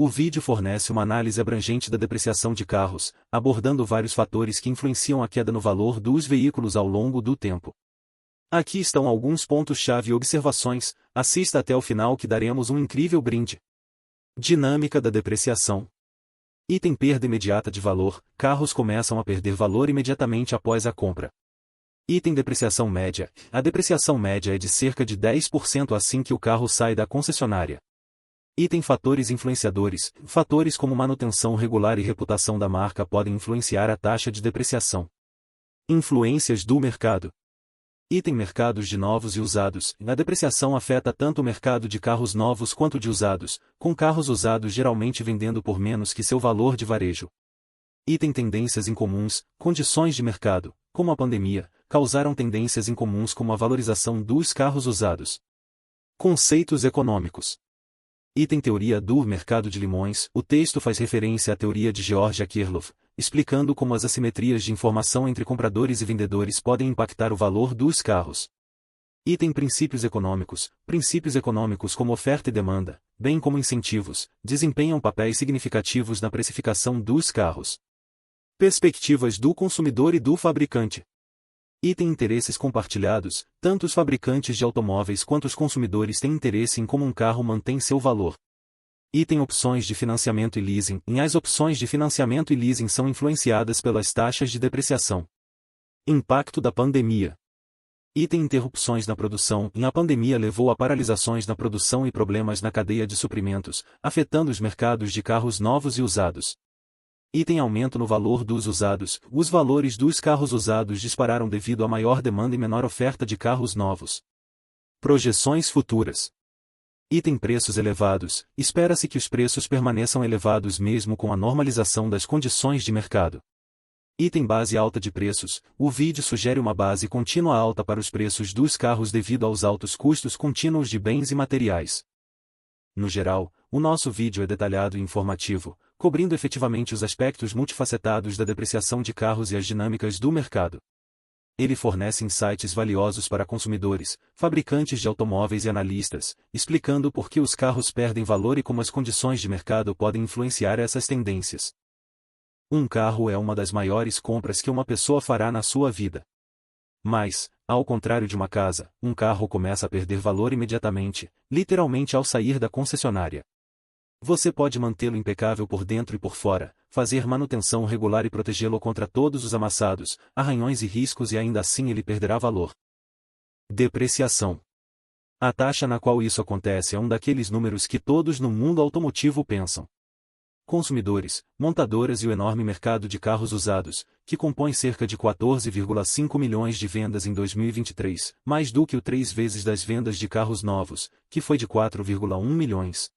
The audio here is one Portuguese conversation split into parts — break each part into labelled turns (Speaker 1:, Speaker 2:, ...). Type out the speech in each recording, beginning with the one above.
Speaker 1: O vídeo fornece uma análise abrangente da depreciação de carros, abordando vários fatores que influenciam a queda no valor dos veículos ao longo do tempo. Aqui estão alguns pontos-chave e observações, assista até o final que daremos um incrível brinde. Dinâmica da depreciação. Item perda imediata de valor, carros começam a perder valor imediatamente após a compra. Item depreciação média, a depreciação média é de cerca de 10% assim que o carro sai da concessionária. Item fatores influenciadores, fatores como manutenção regular e reputação da marca podem influenciar a taxa de depreciação. Influências do mercado. Item mercados de novos e usados, a depreciação afeta tanto o mercado de carros novos quanto de usados, com carros usados geralmente vendendo por menos que seu valor de varejo. Item tendências incomuns, condições de mercado, como a pandemia, causaram tendências incomuns como a valorização dos carros usados. Conceitos econômicos. Item teoria do mercado de limões, o texto faz referência à teoria de George Akerlof, explicando como as assimetrias de informação entre compradores e vendedores podem impactar o valor dos carros. Item princípios econômicos como oferta e demanda, bem como incentivos, desempenham papéis significativos na precificação dos carros. Perspectivas do consumidor e do fabricante. Item interesses compartilhados, tanto os fabricantes de automóveis quanto os consumidores têm interesse em como um carro mantém seu valor. Item opções de financiamento e leasing, as opções de financiamento e leasing são influenciadas pelas taxas de depreciação. Impacto da pandemia. Item interrupções na produção, a pandemia levou a paralisações na produção e problemas na cadeia de suprimentos, afetando os mercados de carros novos e usados. Item aumento no valor dos usados, os valores dos carros usados dispararam devido a maior demanda e menor oferta de carros novos. Projeções futuras. Item preços elevados, espera-se que os preços permaneçam elevados mesmo com a normalização das condições de mercado. Item base alta de preços, o vídeo sugere uma base contínua alta para os preços dos carros devido aos altos custos contínuos de bens e materiais. No geral, o nosso vídeo é detalhado e informativo, cobrindo efetivamente os aspectos multifacetados da depreciação de carros e as dinâmicas do mercado. Ele fornece insights valiosos para consumidores, fabricantes de automóveis e analistas, explicando por que os carros perdem valor e como as condições de mercado podem influenciar essas tendências. Um carro é uma das maiores compras que uma pessoa fará na sua vida. Mas, ao contrário de uma casa, um carro começa a perder valor imediatamente, literalmente ao sair da concessionária. Você pode mantê-lo impecável por dentro e por fora, fazer manutenção regular e protegê-lo contra todos os amassados, arranhões e riscos e ainda assim ele perderá valor. Depreciação. A taxa na qual isso acontece é um daqueles números que todos no mundo automotivo pensam. Consumidores, montadoras e o enorme mercado de carros usados, que compõe cerca de 14,5 milhões de vendas em 2023, mais do que o 3 vezes das vendas de carros novos, que foi de 4,1 milhões.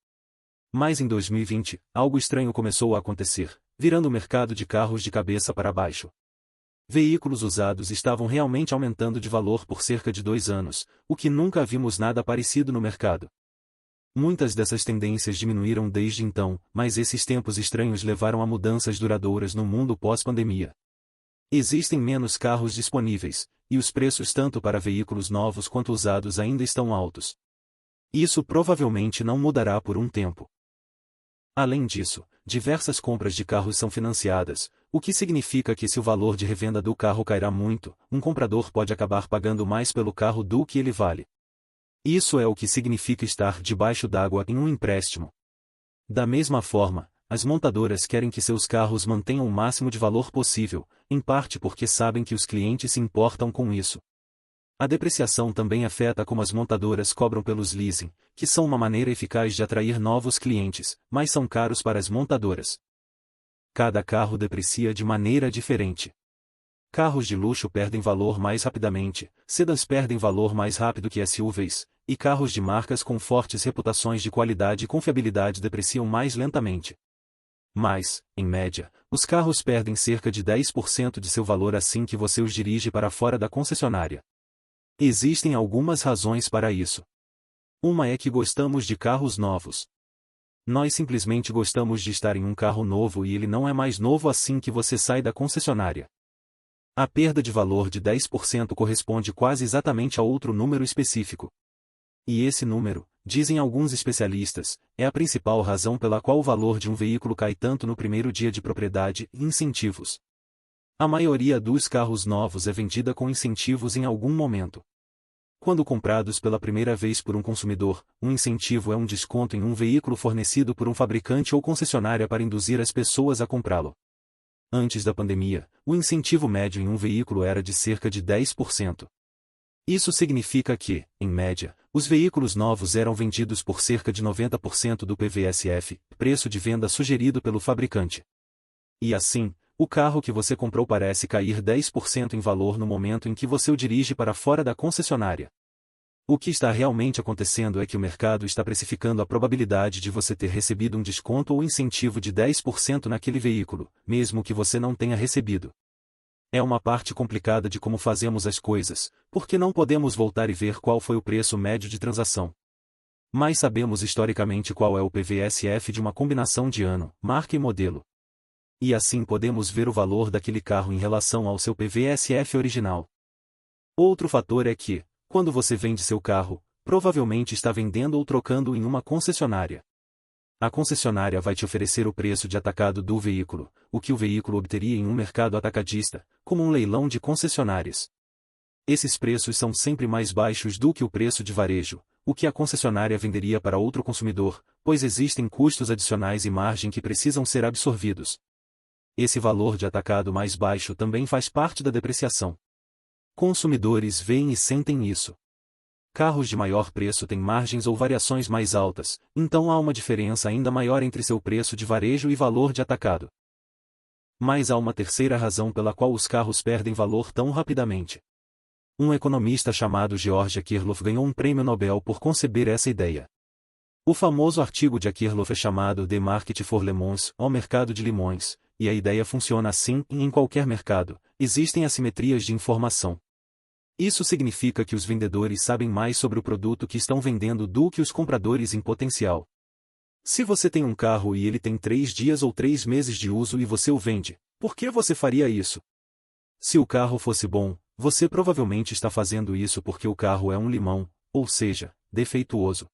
Speaker 1: Mas em 2020, algo estranho começou a acontecer, virando o mercado de carros de cabeça para baixo. Veículos usados estavam realmente aumentando de valor por cerca de 2 anos, o que nunca vimos nada parecido no mercado. Muitas dessas tendências diminuíram desde então, mas esses tempos estranhos levaram a mudanças duradouras no mundo pós-pandemia. Existem menos carros disponíveis, e os preços tanto para veículos novos quanto usados ainda estão altos. Isso provavelmente não mudará por um tempo. Além disso, diversas compras de carros são financiadas, o que significa que se o valor de revenda do carro cairá muito, um comprador pode acabar pagando mais pelo carro do que ele vale. Isso é o que significa estar debaixo d'água em um empréstimo. Da mesma forma, as montadoras querem que seus carros mantenham o máximo de valor possível, em parte porque sabem que os clientes se importam com isso. A depreciação também afeta como as montadoras cobram pelos leasing, que são uma maneira eficaz de atrair novos clientes, mas são caros para as montadoras. Cada carro deprecia de maneira diferente. Carros de luxo perdem valor mais rapidamente, sedãs perdem valor mais rápido que SUVs, e carros de marcas com fortes reputações de qualidade e confiabilidade depreciam mais lentamente. Mas, em média, os carros perdem cerca de 10% de seu valor assim que você os dirige para fora da concessionária. Existem algumas razões para isso. Uma é que gostamos de carros novos. Nós simplesmente gostamos de estar em um carro novo e ele não é mais novo assim que você sai da concessionária. A perda de valor de 10% corresponde quase exatamente a outro número específico. E esse número, dizem alguns especialistas, é a principal razão pela qual o valor de um veículo cai tanto no primeiro dia de propriedade e incentivos. A maioria dos carros novos é vendida com incentivos em algum momento. Quando comprados pela primeira vez por um consumidor, um incentivo é um desconto em um veículo fornecido por um fabricante ou concessionária para induzir as pessoas a comprá-lo. Antes da pandemia, o incentivo médio em um veículo era de cerca de 10%. Isso significa que, em média, os veículos novos eram vendidos por cerca de 90% do PVSF, preço de venda sugerido pelo fabricante. E assim, o carro que você comprou parece cair 10% em valor no momento em que você o dirige para fora da concessionária. O que está realmente acontecendo é que o mercado está precificando a probabilidade de você ter recebido um desconto ou incentivo de 10% naquele veículo, mesmo que você não tenha recebido. É uma parte complicada de como fazemos as coisas, porque não podemos voltar e ver qual foi o preço médio de transação. Mas sabemos historicamente qual é o PVSF de uma combinação de ano, marca e modelo. E assim podemos ver o valor daquele carro em relação ao seu PVSF original. Outro fator é que, quando você vende seu carro, provavelmente está vendendo ou trocando em uma concessionária. A concessionária vai te oferecer o preço de atacado do veículo, o que o veículo obteria em um mercado atacadista, como um leilão de concessionárias. Esses preços são sempre mais baixos do que o preço de varejo, o que a concessionária venderia para outro consumidor, pois existem custos adicionais e margem que precisam ser absorvidos. Esse valor de atacado mais baixo também faz parte da depreciação. Consumidores veem e sentem isso. Carros de maior preço têm margens ou variações mais altas, então há uma diferença ainda maior entre seu preço de varejo e valor de atacado. Mas há uma terceira razão pela qual os carros perdem valor tão rapidamente. Um economista chamado George Akerlof ganhou um prêmio Nobel por conceber essa ideia. O famoso artigo de Akerlof é chamado The Market for Lemons, ou mercado de limões, e a ideia funciona assim em qualquer mercado, existem assimetrias de informação. Isso significa que os vendedores sabem mais sobre o produto que estão vendendo do que os compradores em potencial. Se você tem um carro e ele tem 3 dias ou 3 meses de uso e você o vende, por que você faria isso? Se o carro fosse bom, você provavelmente está fazendo isso porque o carro é um limão, ou seja, defeituoso.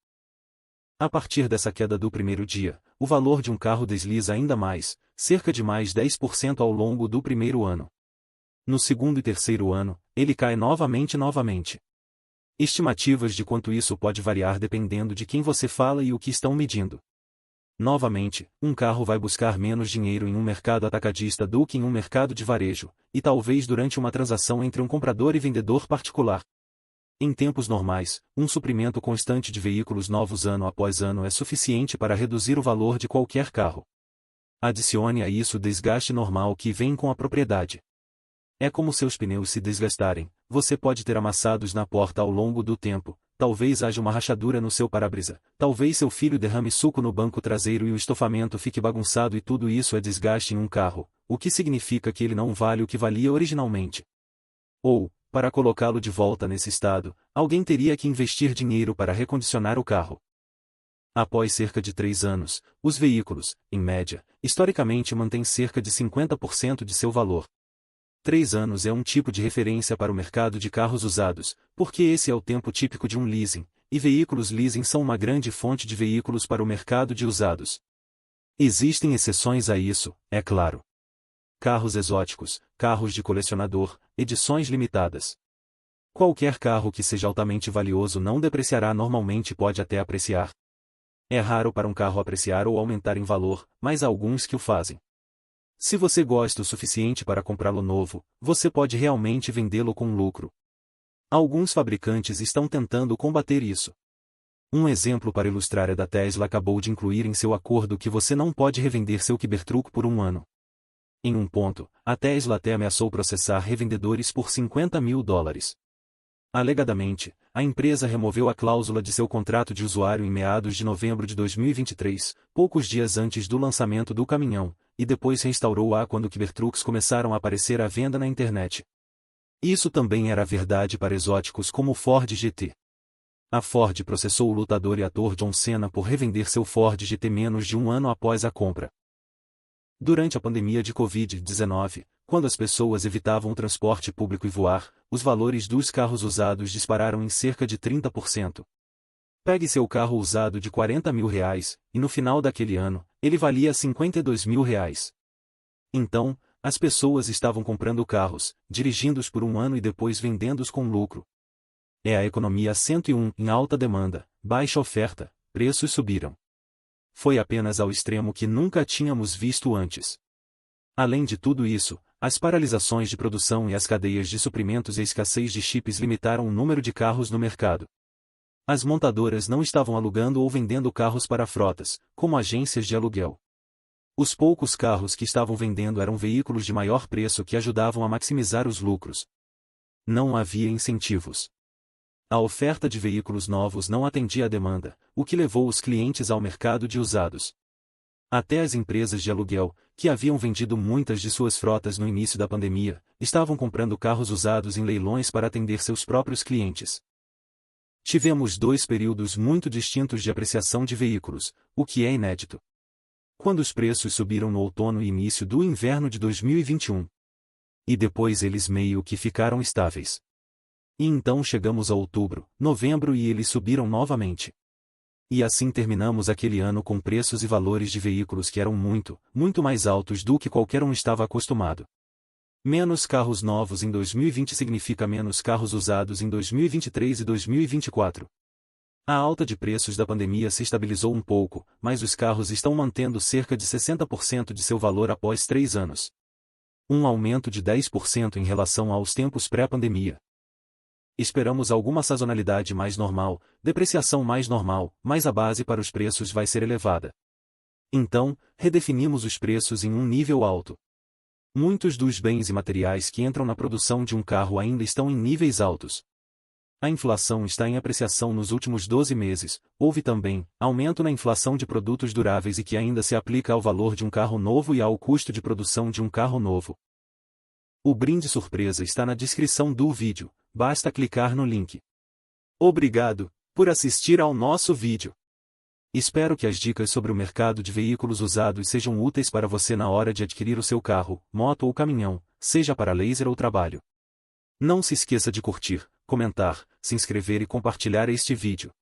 Speaker 1: A partir dessa queda do primeiro dia, o valor de um carro desliza ainda mais, cerca de mais 10% ao longo do primeiro ano. No segundo e terceiro ano, ele cai novamente. Estimativas de quanto isso pode variar dependendo de quem você fala e o que estão medindo. Novamente, um carro vai buscar menos dinheiro em um mercado atacadista do que em um mercado de varejo, e talvez durante uma transação entre um comprador e vendedor particular. Em tempos normais, um suprimento constante de veículos novos ano após ano é suficiente para reduzir o valor de qualquer carro. Adicione a isso o desgaste normal que vem com a propriedade. É como seus pneus se desgastarem, você pode ter amassados na porta ao longo do tempo, talvez haja uma rachadura no seu para-brisa, talvez seu filho derrame suco no banco traseiro e o estofamento fique bagunçado e tudo isso é desgaste em um carro, o que significa que ele não vale o que valia originalmente. Ou, para colocá-lo de volta nesse estado, alguém teria que investir dinheiro para recondicionar o carro. Após cerca de 3 anos, os veículos, em média, historicamente mantêm cerca de 50% de seu valor. 3 anos é um tipo de referência para o mercado de carros usados, porque esse é o tempo típico de um leasing, e veículos leasing são uma grande fonte de veículos para o mercado de usados. Existem exceções a isso, é claro. Carros exóticos, carros de colecionador, edições limitadas. Qualquer carro que seja altamente valioso não depreciará normalmente, pode até apreciar. É raro para um carro apreciar ou aumentar em valor, mas há alguns que o fazem. Se você gosta o suficiente para comprá-lo novo, você pode realmente vendê-lo com lucro. Alguns fabricantes estão tentando combater isso. Um exemplo para ilustrar é da Tesla acabou de incluir em seu acordo que você não pode revender seu Cybertruck por 1 ano. Em um ponto, a Tesla até ameaçou processar revendedores por $50 mil. Alegadamente, a empresa removeu a cláusula de seu contrato de usuário em meados de novembro de 2023, poucos dias antes do lançamento do caminhão, e depois restaurou-a quando Cybertrucks começaram a aparecer à venda na internet. Isso também era verdade para exóticos como o Ford GT. A Ford processou o lutador e ator John Cena por revender seu Ford GT menos de 1 ano após a compra. Durante a pandemia de Covid-19, quando as pessoas evitavam o transporte público e voar, os valores dos carros usados dispararam em cerca de 30%. Pegue seu carro usado de R$ 40.000, e no final daquele ano, ele valia R$ 52.000. Então, as pessoas estavam comprando carros, dirigindo-os por um ano e depois vendendo-os com lucro. É a economia 101 em alta demanda, baixa oferta, preços subiram. Foi apenas ao extremo que nunca tínhamos visto antes. Além de tudo isso, as paralisações de produção e as cadeias de suprimentos e a escassez de chips limitaram o número de carros no mercado. As montadoras não estavam alugando ou vendendo carros para frotas, como agências de aluguel. Os poucos carros que estavam vendendo eram veículos de maior preço que ajudavam a maximizar os lucros. Não havia incentivos. A oferta de veículos novos não atendia à demanda, o que levou os clientes ao mercado de usados. Até as empresas de aluguel, que haviam vendido muitas de suas frotas no início da pandemia, estavam comprando carros usados em leilões para atender seus próprios clientes. Tivemos dois períodos muito distintos de apreciação de veículos, o que é inédito. Quando os preços subiram no outono e início do inverno de 2021. E depois eles meio que ficaram estáveis. E então chegamos a outubro, novembro e eles subiram novamente. E assim terminamos aquele ano com preços e valores de veículos que eram muito, muito mais altos do que qualquer um estava acostumado. Menos carros novos em 2020 significa menos carros usados em 2023 e 2024. A alta de preços da pandemia se estabilizou um pouco, mas os carros estão mantendo cerca de 60% de seu valor após 3 anos. Um aumento de 10% em relação aos tempos pré-pandemia. Esperamos alguma sazonalidade mais normal, depreciação mais normal, mas a base para os preços vai ser elevada. Então, redefinimos os preços em um nível alto. Muitos dos bens e materiais que entram na produção de um carro ainda estão em níveis altos. A inflação está em apreciação nos últimos 12 meses, houve também aumento na inflação de produtos duráveis e que ainda se aplica ao valor de um carro novo e ao custo de produção de um carro novo. O brinde surpresa está na descrição do vídeo, basta clicar no link. Obrigado por assistir ao nosso vídeo. Espero que as dicas sobre o mercado de veículos usados sejam úteis para você na hora de adquirir o seu carro, moto ou caminhão, seja para lazer ou trabalho. Não se esqueça de curtir, comentar, se inscrever e compartilhar este vídeo.